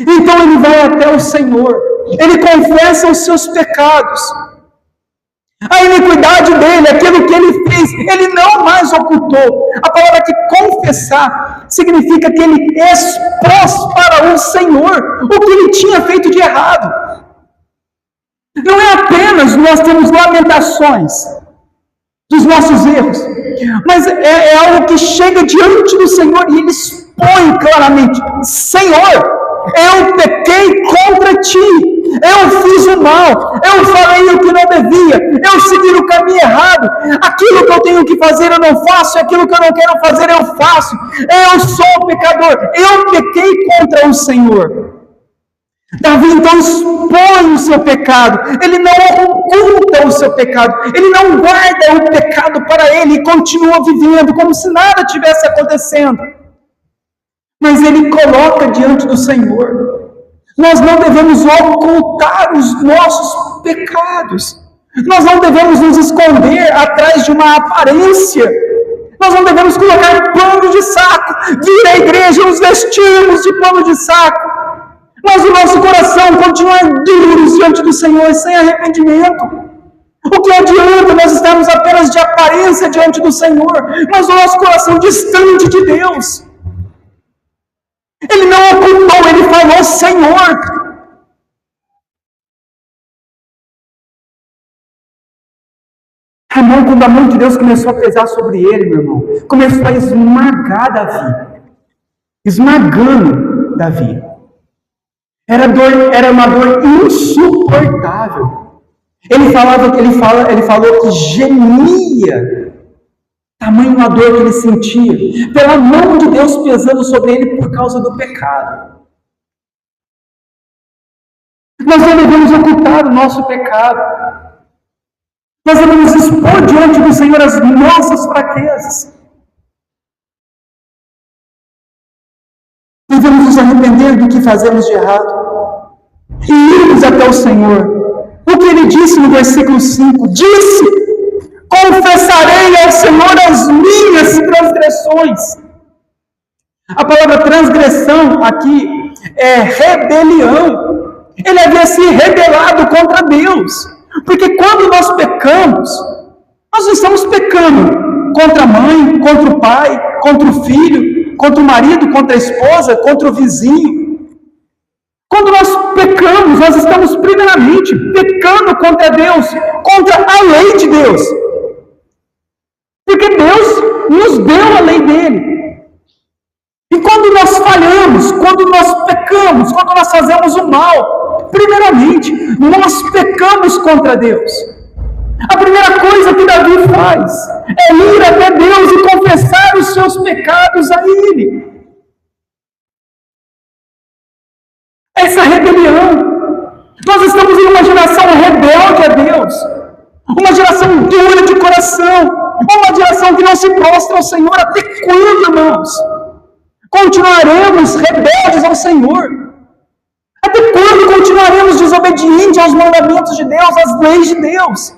Então ele vai até o Senhor, ele confessa os seus pecados, a iniquidade dele, aquilo que ele fez, ele não mais ocultou. A palavra que confessar significa que ele expôs para o Senhor o que ele tinha feito de errado. Não é apenas nós temos lamentações dos nossos erros, mas é algo que chega diante do Senhor e ele expõe claramente: Senhor, eu pequei contra ti, eu fiz o mal, eu falei o que não devia, eu segui o caminho errado, aquilo que eu tenho que fazer eu não faço, aquilo que eu não quero fazer eu faço, eu sou pecador, eu pequei contra o Senhor. Davi então expõe o seu pecado, ele não oculta o seu pecado, ele não guarda o pecado para ele e continua vivendo como se nada tivesse acontecendo, mas ele coloca diante do Senhor. Nós não devemos ocultar os nossos pecados, nós não devemos nos esconder atrás de uma aparência, nós não devemos colocar pano de saco, vir à igreja nos vestirmos de pano de saco, mas o nosso coração continuar duro diante do Senhor, sem arrependimento. O que adianta nós estarmos apenas de aparência diante do Senhor, mas o nosso coração distante de Deus? Ele não ocultou, ele falou: Senhor. Irmão, quando a mão de Deus começou a pesar sobre ele, meu irmão, começou a esmagar Davi, esmagando Davi. Era uma dor insuportável. Ele falou que gemia, tamanho a dor que ele sentia, pela mão de Deus pesando sobre ele por causa do pecado. Nós não devemos ocultar o nosso pecado. Nós devemos expor diante do Senhor as nossas fraquezas. Devemos nos arrepender do que fazemos de errado. e irmos até o Senhor. O que ele disse no versículo 5? Disse: confessarei ao Senhor as minhas transgressões. A palavra transgressão aqui é rebelião. Ele havia se rebelado contra Deus. Porque quando nós pecamos, nós não estamos pecando contra a mãe, contra o pai, contra o filho, contra o marido, contra a esposa, contra o vizinho. Quando nós pecamos, nós estamos primeiramente pecando contra Deus, contra a lei de Deus. Porque Deus nos deu a lei dele. E quando nós falhamos, quando nós pecamos, quando nós fazemos o mal, primeiramente, nós pecamos contra Deus. A primeira coisa que Davi faz é ir até Deus e confessar os seus pecados a Ele. Essa rebelião. Nós estamos em uma geração rebelde a Deus. Uma geração dura de coração. Uma geração que não se prostra ao Senhor. Até quando, irmãos? Continuaremos rebeldes ao Senhor? Até quando continuaremos desobedientes aos mandamentos de Deus, às leis de Deus?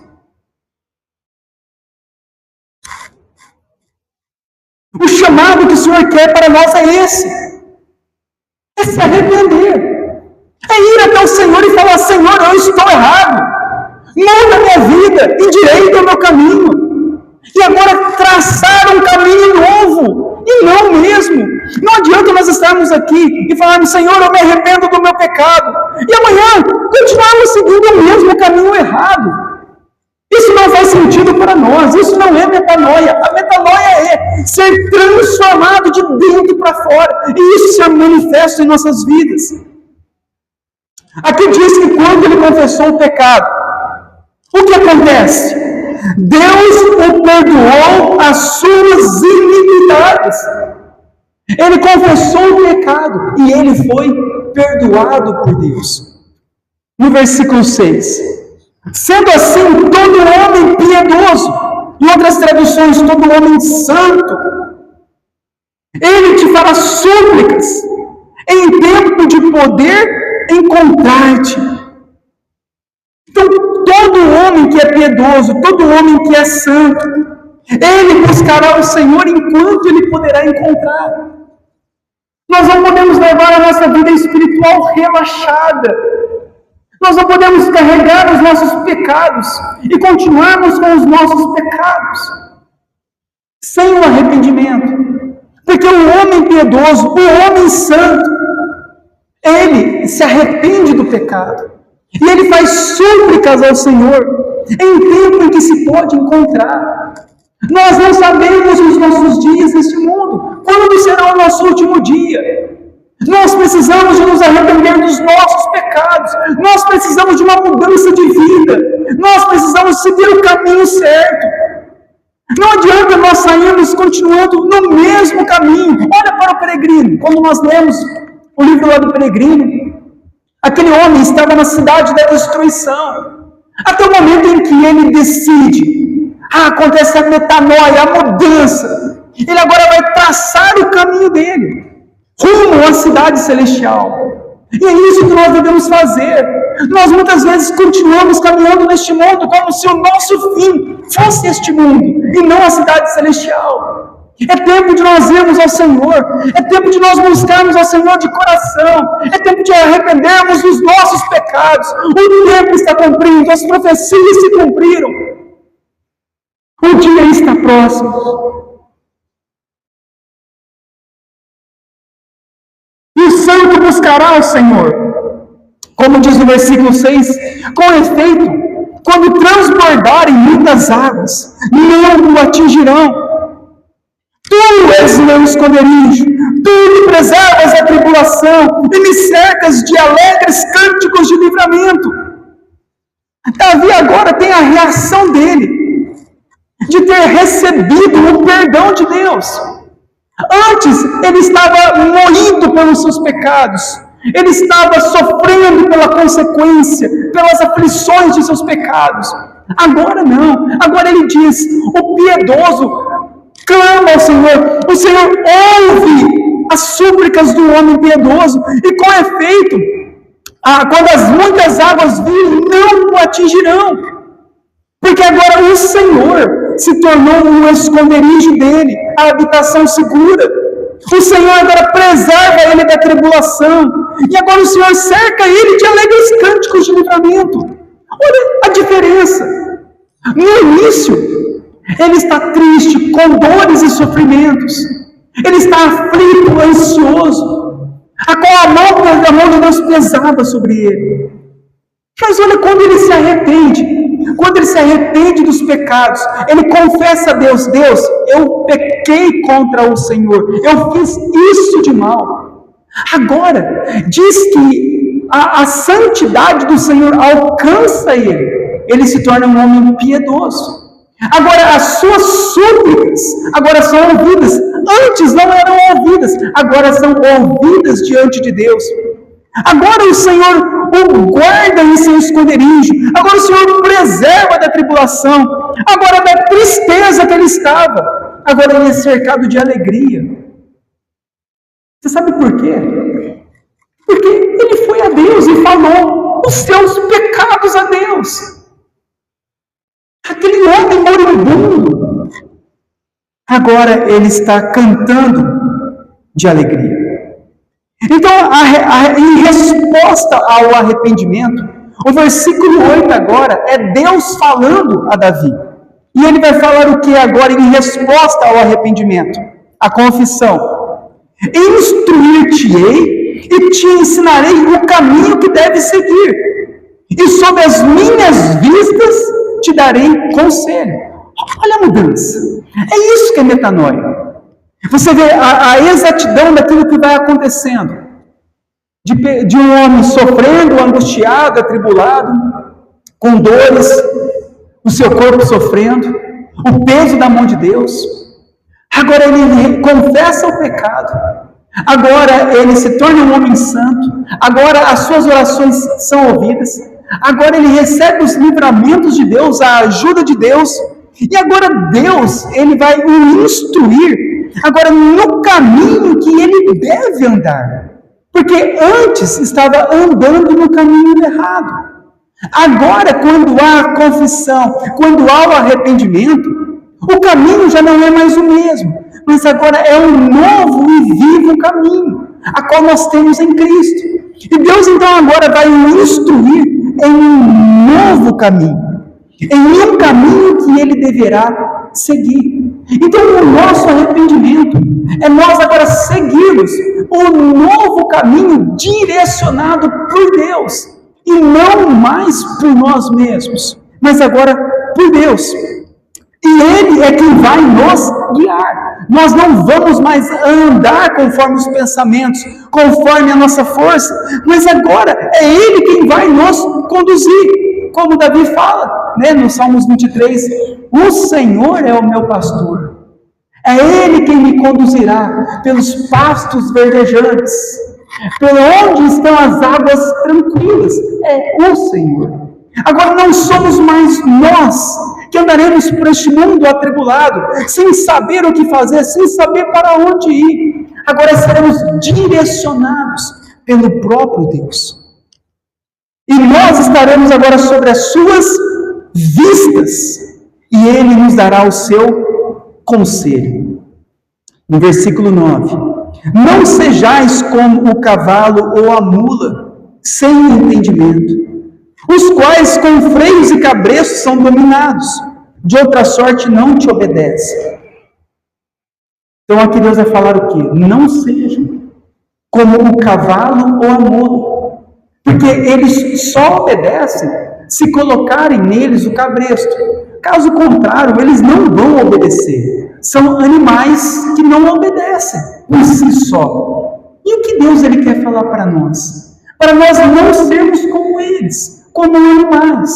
O chamado que o Senhor quer para nós é esse. É se arrepender. É ir até o Senhor e falar: Senhor, eu estou errado. Muda a minha vida, endireita o meu caminho. E agora traçar um caminho novo. E não mesmo. Não adianta nós estarmos aqui e falarmos: Senhor, eu me arrependo do meu pecado. E amanhã continuarmos seguindo o mesmo caminho errado. Isso não faz sentido para nós. Isso não é metanoia. A metanoia é ser transformado de dentro para fora. E isso ser manifesto em nossas vidas. Aqui diz que quando ele confessou o pecado, o que acontece? Deus o perdoou as suas iniquidades. Ele confessou o pecado e ele foi perdoado por Deus. No versículo 6. Sendo assim, todo homem piedoso, em outras traduções, todo homem santo, ele te fará súplicas em tempo de poder encontrar-te. Então, todo homem que é piedoso, todo homem que é santo, ele buscará o Senhor enquanto ele poderá encontrar. Nós não podemos levar a nossa vida espiritual relaxada. Nós não podemos carregar os nossos pecados e continuarmos com os nossos pecados sem o arrependimento. Porque o homem piedoso, o homem santo, ele se arrepende do pecado. E ele faz súplicas ao Senhor em tempo em que se pode encontrar. Nós não sabemos os nossos dias neste mundo. Quando será o nosso último dia? Nós precisamos de nos arrepender dos nossos pecados. Nós precisamos de uma mudança de vida. Nós precisamos seguir o caminho certo. Não adianta nós sairmos continuando no mesmo caminho. Olha para o peregrino. Quando nós lemos o livro lá do peregrino, aquele homem estava na cidade da destruição. Até o momento em que ele decide, acontece a metanoia, a mudança. Ele agora vai traçar o caminho dele rumo à cidade celestial. E é isso que nós devemos fazer. Nós muitas vezes continuamos caminhando neste mundo como se o nosso fim fosse este mundo e não a cidade celestial. É tempo de nós irmos ao Senhor. É tempo de nós buscarmos ao Senhor de coração. É tempo de arrependermos dos nossos pecados. O tempo está cumprindo, as profecias se cumpriram. O dia está próximo. E o santo buscará o Senhor. Como diz no versículo 6, com efeito, quando transbordarem muitas águas, não o atingirão. Tu és meu esconderijo, tu me preservas da tribulação e me cercas de alegres cânticos de livramento. Davi agora tem a reação dele, de ter recebido o perdão de Deus. Antes, ele estava moído pelos seus pecados. Ele estava sofrendo pela consequência, pelas aflições de seus pecados. Agora não. Agora ele diz: o piedoso clama ao Senhor. O Senhor ouve as súplicas do homem piedoso. E com efeito, Quando as muitas águas virem, não o atingirão. Porque agora o Senhor se tornou um esconderijo dele, a habitação segura. O Senhor agora preserva ele da tribulação. E agora o Senhor cerca ele de alegres cânticos de livramento. Olha a diferença. No início, ele está triste, com dores e sofrimentos. Ele está aflito, ansioso. A qual a mão de Deus pesava sobre ele. Mas olha quando ele se arrepende. Quando ele se arrepende dos pecados, ele confessa a Deus: Deus, eu pequei contra o Senhor, eu fiz isso de mal. Agora, diz que a santidade do Senhor alcança ele se torna um homem piedoso. Agora, as suas súplicas agora são ouvidas. Antes não eram ouvidas, agora são ouvidas diante de Deus. Agora o Senhor o guarda em seu esconderijo. Agora o Senhor o preserva da tribulação. Agora da tristeza que ele estava. Agora ele é cercado de alegria. Você sabe por quê? Porque ele foi a Deus e falou os seus pecados a Deus. Aquele homem moribundo, agora ele está cantando de alegria. Então, em resposta ao arrependimento, o versículo 8 agora é Deus falando a Davi. E ele vai falar o que agora em resposta ao arrependimento? A confissão. Instruir-te-ei e te ensinarei o caminho que deves seguir. E sob as minhas vistas te darei conselho. Olha a mudança. É isso que é metanoia. Você vê a exatidão daquilo que vai acontecendo. De um homem sofrendo, angustiado, atribulado, com dores, o seu corpo sofrendo, o peso da mão de Deus. Agora ele confessa o pecado. Agora ele se torna um homem santo. Agora as suas orações são ouvidas. Agora ele recebe os livramentos de Deus, a ajuda de Deus. E agora Deus, ele vai o instruir agora no caminho que ele deve andar. Porque antes estava andando no caminho errado. Agora, quando há a confissão, quando há o arrependimento, o caminho já não é mais o mesmo. Mas agora é um novo e vivo caminho, a qual nós temos em Cristo. E Deus então agora vai o instruir em um novo caminho. Em um caminho que ele deverá seguir. Então, o nosso arrependimento é nós agora seguirmos o novo caminho direcionado por Deus, e não mais por nós mesmos, mas agora por Deus. E Ele é quem vai nos guiar. Nós não vamos mais andar conforme os pensamentos, conforme a nossa força, mas agora é Ele quem vai nos conduzir. Como Davi fala, no Salmos 23, o Senhor é o meu pastor. É Ele quem me conduzirá pelos pastos verdejantes, por onde estão as águas tranquilas. É o Senhor. Agora não somos mais nós que andaremos por este mundo atribulado, sem saber o que fazer, sem saber para onde ir. Agora seremos direcionados pelo próprio Deus. E nós estaremos agora sobre as suas vistas, e Ele nos dará o seu conselho. No versículo 9: não sejais como o cavalo ou a mula, sem entendimento, os quais com freios e cabreços são dominados, de outra sorte não te obedecem. Então aqui Deus vai falar o quê? Não sejam como o cavalo ou a mula, porque eles só obedecem se colocarem neles o cabresto. Caso contrário, eles não vão obedecer. São animais que não obedecem por si só. E o que Deus ele quer falar para nós? Para nós não sermos como eles, como animais,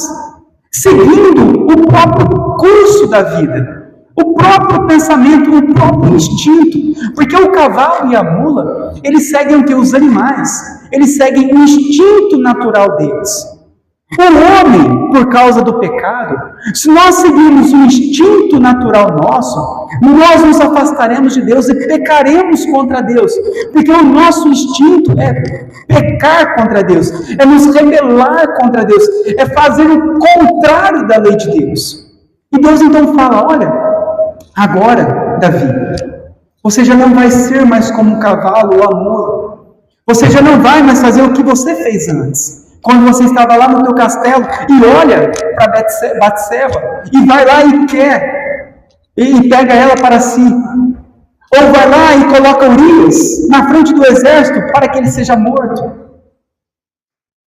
seguindo o próprio curso da vida, o próprio pensamento, o próprio instinto. Porque o cavalo e a mula, eles seguem o que? Os animais. Eles seguem o instinto natural deles. O homem, por causa do pecado, se nós seguirmos o instinto natural nosso, nós nos afastaremos de Deus e pecaremos contra Deus, porque o nosso instinto é pecar contra Deus, é nos rebelar contra Deus, é fazer o contrário da lei de Deus. E Deus então fala: olha, agora, Davi, você já não vai ser mais como um cavalo ou a mula, você já não vai mais fazer o que você fez antes. Quando você estava lá no teu castelo e olha para Batseba e vai lá e quer, e pega ela para si. Ou vai lá e coloca Urias na frente do exército para que ele seja morto.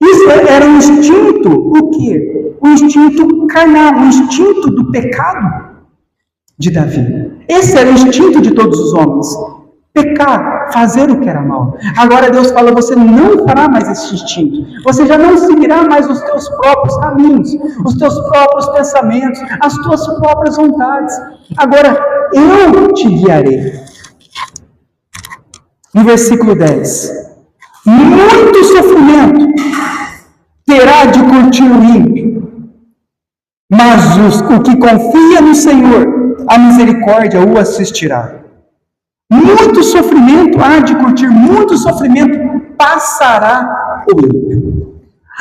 Isso era um instinto, o quê? Um instinto carnal, um instinto do pecado de Davi. Esse era o instinto de todos os homens. Pecar, fazer o que era mal. Agora Deus fala: você não fará mais esse instinto. Você já não seguirá mais os teus próprios caminhos, os teus próprios pensamentos, as tuas próprias vontades. Agora eu te guiarei. No versículo 10. Muito sofrimento terá de curtir o ímpio, mas o que confia no Senhor, a misericórdia o assistirá. Muito sofrimento há de curtir, muito sofrimento passará o ímpio.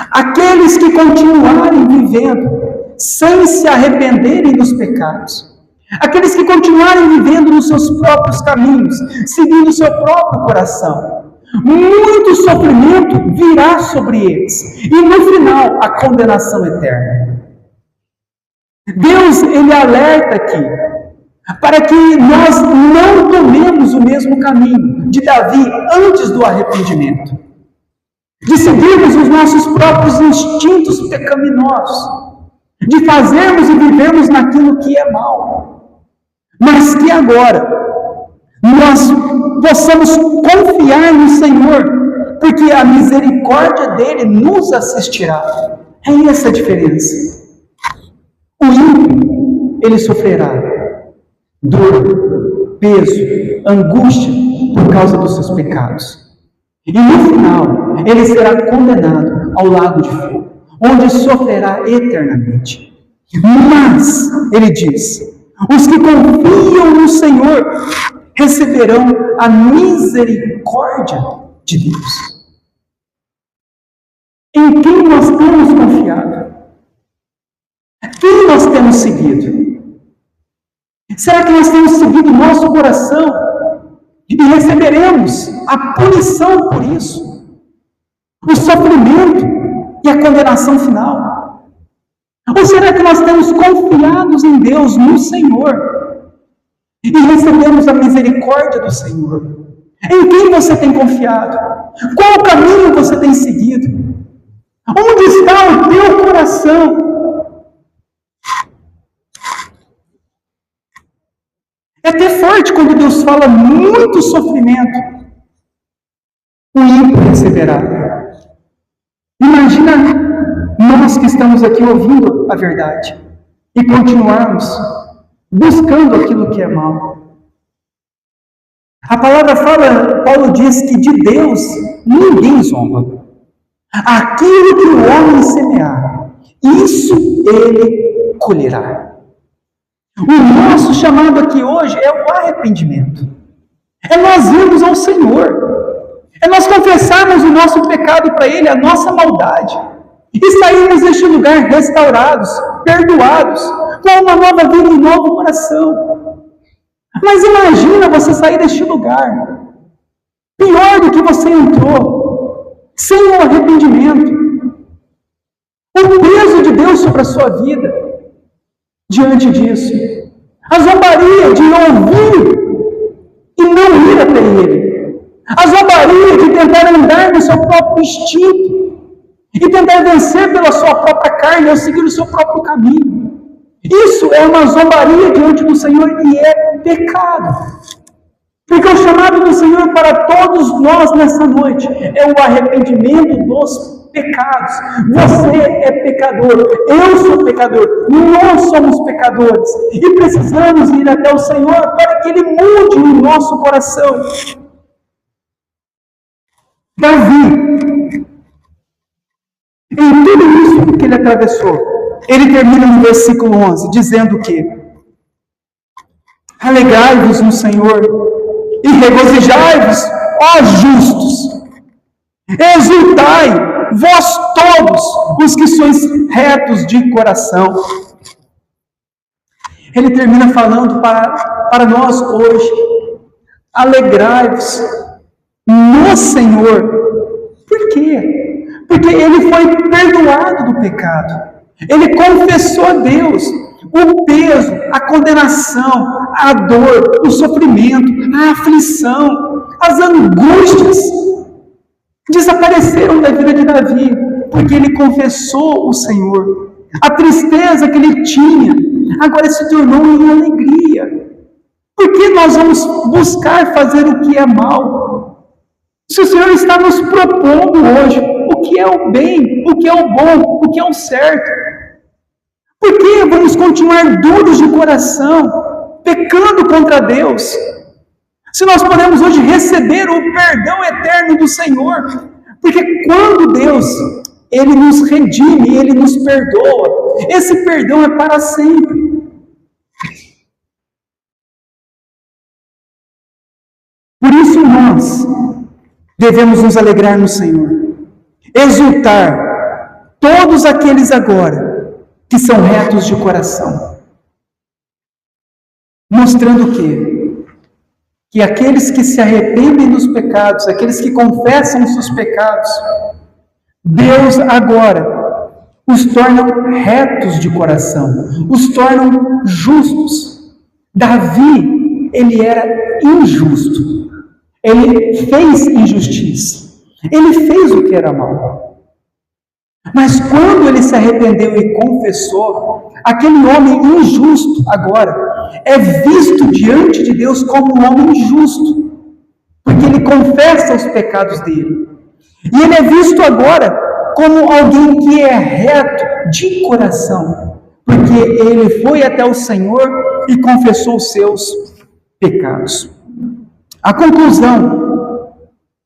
Aqueles que continuarem vivendo sem se arrependerem dos pecados, aqueles que continuarem vivendo nos seus próprios caminhos, seguindo o seu próprio coração, muito sofrimento virá sobre eles, e no final a condenação eterna. Deus, ele alerta aqui para que nós não tomemos o mesmo caminho de Davi antes do arrependimento, de seguirmos os nossos próprios instintos pecaminosos, de fazermos e vivermos naquilo que é mal, mas que agora nós possamos confiar no Senhor, porque a misericórdia dele nos assistirá. É essa a diferença. O ímpio, ele sofrerá dor, peso, angústia por causa dos seus pecados. E no final, ele será condenado ao lago de fogo, onde sofrerá eternamente. Mas, ele diz, os que confiam no Senhor receberão a misericórdia de Deus. Em quem nós temos confiado? Quem nós temos seguido? Será que nós temos seguido o nosso coração e receberemos a punição por isso? O sofrimento e a condenação final? Ou será que nós temos confiado em Deus, no Senhor, e recebemos a misericórdia do Senhor? Em quem você tem confiado? Qual caminho você tem seguido? Onde está o teu coração? É até forte quando Deus fala muito sofrimento, o ímpio receberá. Imagina nós que estamos aqui ouvindo a verdade e continuarmos buscando aquilo que é mal. A palavra fala, Paulo diz que de Deus ninguém zomba. Aquilo que o homem semear, isso ele colherá. O nosso chamado aqui hoje é o arrependimento. É nós irmos ao Senhor. É nós confessarmos o nosso pecado para Ele, a nossa maldade. E sairmos deste lugar restaurados, perdoados, com uma nova vida e um novo coração. Mas imagina você sair deste lugar pior do que você entrou, sem o arrependimento. O peso de Deus sobre a sua vida. Diante disso, a zombaria de ouvir e não ir até Ele, a zombaria de tentar andar no seu próprio instinto e tentar vencer pela sua própria carne ou seguir o seu próprio caminho. Isso é uma zombaria diante do Senhor e é pecado. Porque o chamado do Senhor para todos nós nessa noite é o arrependimento dos pecados. Você é pecador, eu sou pecador, nós somos pecadores e precisamos ir até o Senhor para que Ele mude o nosso coração. Davi, Em tudo isso que ele atravessou, ele termina no versículo 11, dizendo que alegrai-vos no Senhor e regozijai-vos, ó justos, exultai, vós todos os que sois retos de coração. Ele termina falando para nós hoje, alegrai-vos no Senhor. Por quê? Porque ele foi perdoado do pecado. Ele confessou a Deus o peso, a condenação, a dor, o sofrimento, a aflição, as angústias desapareceram da vida de Davi, porque ele confessou o Senhor. A tristeza que ele tinha agora se tornou em alegria. Por que nós vamos buscar fazer o que é mal? Se o Senhor está nos propondo hoje o que é o bem, o que é o bom, o que é o certo, por que vamos continuar duros de coração, pecando contra Deus? Se nós podemos hoje receber o perdão eterno do Senhor, porque quando Deus, Ele nos redime, Ele nos perdoa, esse perdão é para sempre. Por isso nós devemos nos alegrar no Senhor, exultar todos aqueles agora que são retos de coração, mostrando que aqueles que se arrependem dos pecados, aqueles que confessam os seus pecados, Deus agora os torna retos de coração, os tornam justos. Davi, ele era injusto, ele fez injustiça, ele fez o que era mal. Mas quando ele se arrependeu e confessou, aquele homem injusto agora é visto diante de Deus como um homem justo, porque ele confessa os pecados dele. E ele é visto agora como alguém que é reto de coração, porque ele foi até o Senhor e confessou os seus pecados. A conclusão,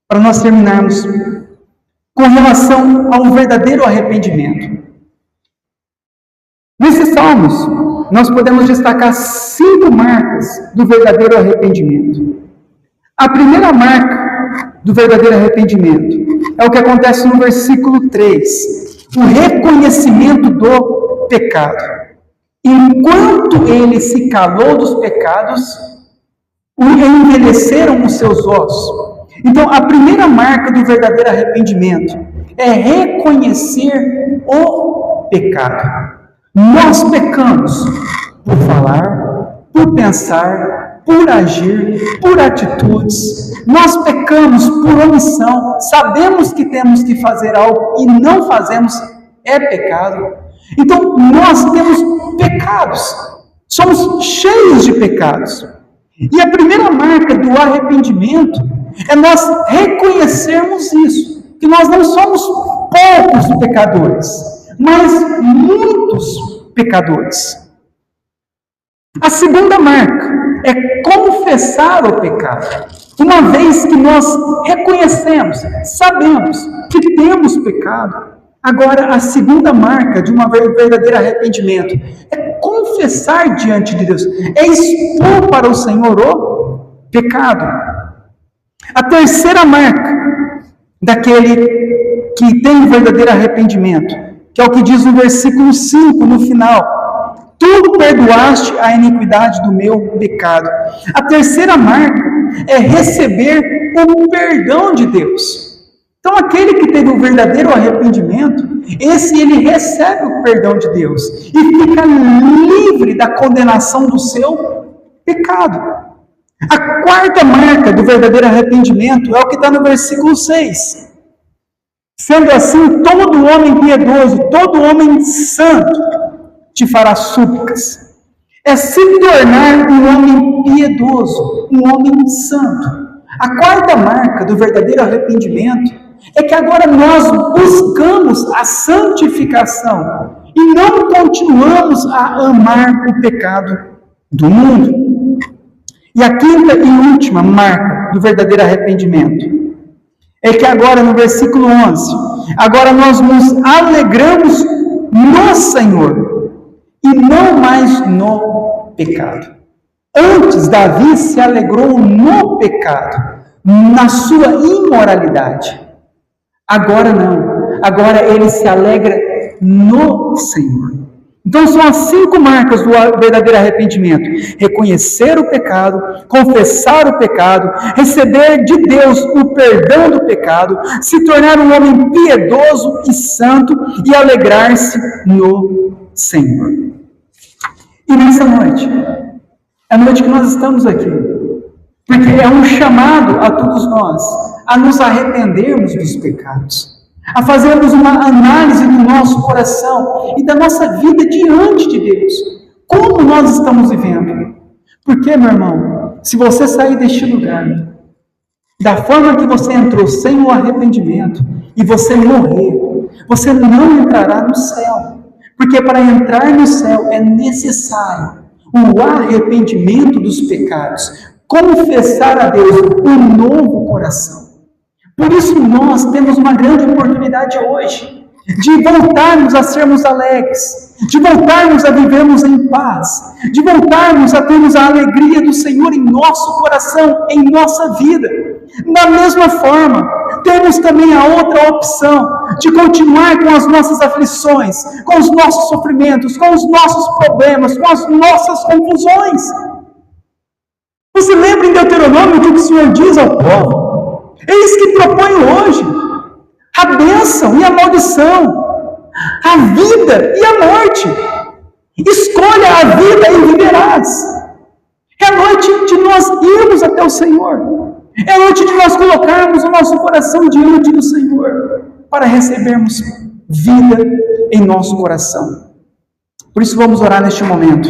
para nós terminarmos, com relação ao verdadeiro arrependimento. Nesses salmos, nós podemos destacar 5 marcas do verdadeiro arrependimento. A primeira marca do verdadeiro arrependimento é o que acontece no versículo 3, o reconhecimento do pecado. Enquanto ele se calou dos pecados, envelheceram os seus ossos. Então, a primeira marca do verdadeiro arrependimento é reconhecer o pecado. Nós pecamos por falar, por pensar, por agir, por atitudes. Nós pecamos por omissão. Sabemos que temos que fazer algo e não fazemos, é pecado. Então, nós temos pecados. Somos cheios de pecados. E a primeira marca do arrependimento é nós reconhecermos isso, que nós não somos poucos pecadores, mas muitos pecadores. A segunda marca é confessar o pecado. Uma vez que nós reconhecemos, sabemos que temos pecado, agora a segunda marca de um verdadeiro arrependimento é confessar diante de Deus, é expor para o Senhor o pecado. A terceira marca daquele que tem o verdadeiro arrependimento, que é o que diz no versículo 5, no final: tu perdoaste a iniquidade do meu pecado. A terceira marca é receber o perdão de Deus. Então, aquele que teve o verdadeiro arrependimento, ele recebe o perdão de Deus e fica livre da condenação do seu pecado. A quarta marca do verdadeiro arrependimento é o que está no versículo 6. Sendo assim, todo homem piedoso, todo homem santo, te fará súplicas. É se tornar um homem piedoso, um homem santo. A quarta marca do verdadeiro arrependimento é que agora nós buscamos a santificação e não continuamos a amar o pecado do mundo. E a quinta e última marca do verdadeiro arrependimento é que agora no versículo 11, Agora nós nos alegramos no Senhor e não mais no pecado. Antes, Davi se alegrou no pecado, na sua imoralidade. Agora não. Agora ele se alegra no Senhor. Então são as 5 marcas do verdadeiro arrependimento: reconhecer o pecado, confessar o pecado, receber de Deus o perdão do pecado, se tornar um homem piedoso e santo e alegrar-se no Senhor. E nessa noite, é a noite que nós estamos aqui, porque é um chamado a todos nós a nos arrependermos dos pecados, a fazermos uma análise do nosso coração e da nossa vida diante de Deus. Como nós estamos vivendo? Porque, meu irmão, se você sair deste lugar, da forma que você entrou, sem o arrependimento, e você morrer, você não entrará no céu. Porque para entrar no céu é necessário o arrependimento dos pecados, confessar a Deus um novo coração. Por isso nós temos uma grande oportunidade hoje de voltarmos a sermos alegres, de voltarmos a vivermos em paz, de voltarmos a termos a alegria do Senhor em nosso coração, em nossa vida. Da mesma forma, temos também a outra opção de continuar com as nossas aflições, com os nossos sofrimentos, com os nossos problemas, com as nossas confusões. Você lembra em Deuteronômio o que o Senhor diz ao povo? Eis que proponho hoje a bênção e a maldição, a vida e a morte. Escolha a vida e viverás. É a noite de nós irmos até o Senhor. É a noite de nós colocarmos o nosso coração diante do Senhor para recebermos vida em nosso coração. Por isso vamos orar neste momento.